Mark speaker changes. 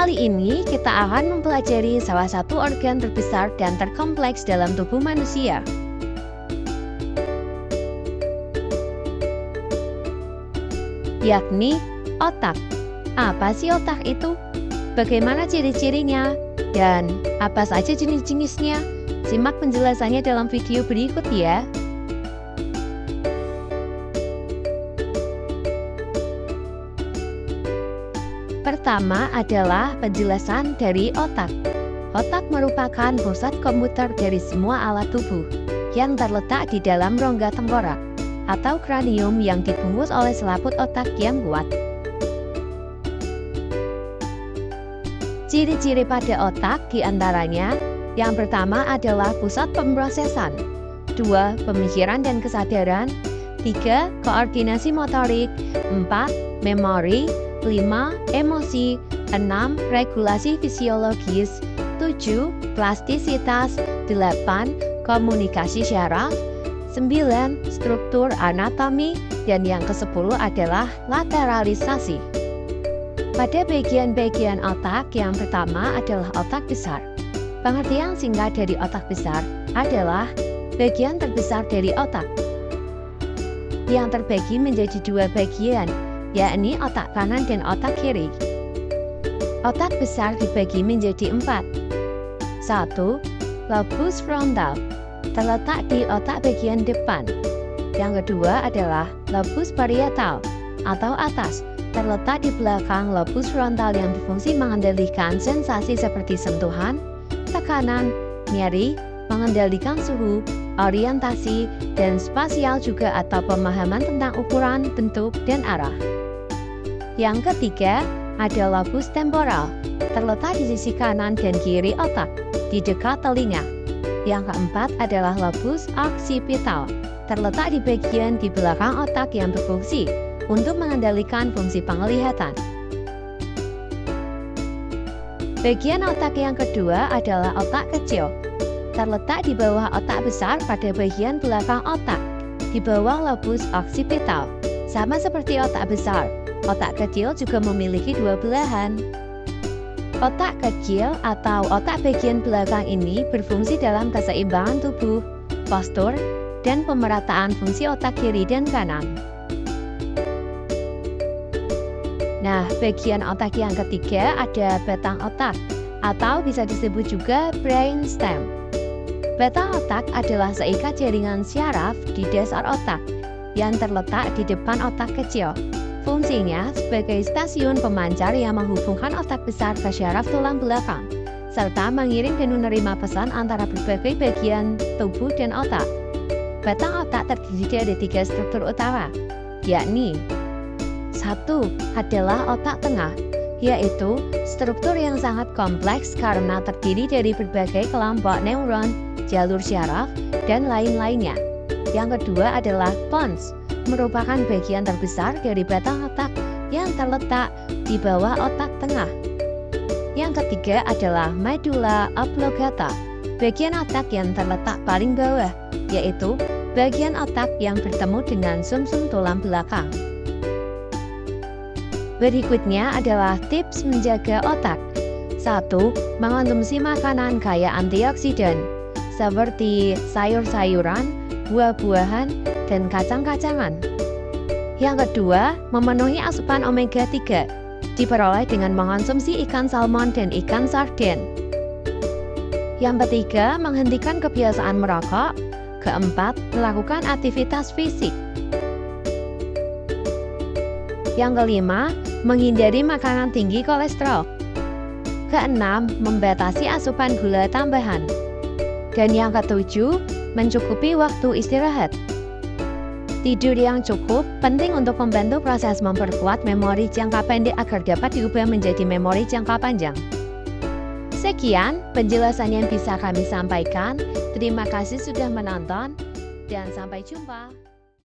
Speaker 1: Kali ini kita akan mempelajari salah satu organ terbesar dan terkompleks dalam tubuh manusia. Yakni otak. Apa sih otak itu? Bagaimana ciri-cirinya? Dan apa saja jenis-jenisnya? Simak penjelasannya dalam video berikut ya. Pertama adalah penjelasan dari otak. Otak merupakan pusat komputer dari semua alat tubuh yang terletak di dalam rongga tengkorak atau kranium yang dibungkus oleh selaput otak yang kuat. Ciri-ciri pada otak diantaranya, yang pertama adalah pusat pemrosesan, 2. Pemikiran dan kesadaran, 3. Koordinasi motorik, 4. Memori, 5. Emosi, 6. Regulasi fisiologis, 7. Plastisitas, 8. Komunikasi syaraf, 9. Struktur anatomi, dan yang ke-10 adalah lateralisasi. Pada bagian-bagian otak, yang pertama adalah otak besar. Pengertian singkat dari otak besar adalah bagian terbesar dari otak yang terbagi menjadi dua bagian, yakni otak kanan dan otak kiri. Otak besar dibagi menjadi 4. 1. Lobus frontal, terletak di otak bagian depan. Yang kedua adalah lobus parietal atau atas, terletak di belakang lobus frontal yang berfungsi mengendalikan sensasi seperti sentuhan, tekanan, nyeri, mengendalikan suhu, orientasi, dan spasial juga atau pemahaman tentang ukuran, bentuk, dan arah. Yang ketiga ada lobus temporal, terletak di sisi kanan dan kiri otak, di dekat telinga. Yang keempat adalah lobus occipital, terletak di bagian di belakang otak yang berfungsi untuk mengendalikan fungsi penglihatan. Bagian otak yang kedua adalah otak kecil, terletak di bawah otak besar pada bagian belakang otak, di bawah lobus occipital. Sama seperti otak besar, otak kecil juga memiliki dua belahan. Otak kecil atau otak bagian belakang ini berfungsi dalam keseimbangan tubuh, postur, dan pemerataan fungsi otak kiri dan kanan. Nah, bagian otak yang ketiga ada batang otak, atau bisa disebut juga brainstem. Batang otak adalah seikat jaringan syaraf di dasar otak, yang terletak di depan otak kecil. Fungsinya sebagai stasiun pemancar yang menghubungkan otak besar ke syaraf tulang belakang, serta mengirim dan menerima pesan antara berbagai bagian tubuh dan otak. Batang otak terdiri dari 3 struktur utama, yakni 1. Adalah otak tengah, yaitu struktur yang sangat kompleks karena terdiri dari berbagai kelompok neuron, jalur syaraf, dan lain-lainnya. Yang kedua adalah pons, merupakan bagian terbesar dari batang otak yang terletak di bawah otak tengah. Yang ketiga adalah medulla oblongata, bagian otak yang terletak paling bawah, yaitu bagian otak yang bertemu dengan sumsum tulang belakang. Berikutnya adalah tips menjaga otak. 1. Mengonsumsi makanan kaya antioksidan, seperti sayur-sayuran, buah-buahan, dan kacang-kacangan. Yang kedua, memenuhi asupan omega 3, diperoleh dengan mengonsumsi ikan salmon dan ikan sarden. Yang ketiga, menghentikan kebiasaan merokok. Keempat, melakukan aktivitas fisik. Yang kelima, menghindari makanan tinggi kolesterol. Keenam, membatasi asupan gula tambahan. Dan yang ketujuh, mencukupi waktu istirahat. Tidur yang cukup penting untuk membantu proses memperkuat memori jangka pendek agar dapat diubah menjadi memori jangka panjang. Sekian penjelasan yang bisa kami sampaikan. Terima kasih sudah menonton dan sampai jumpa.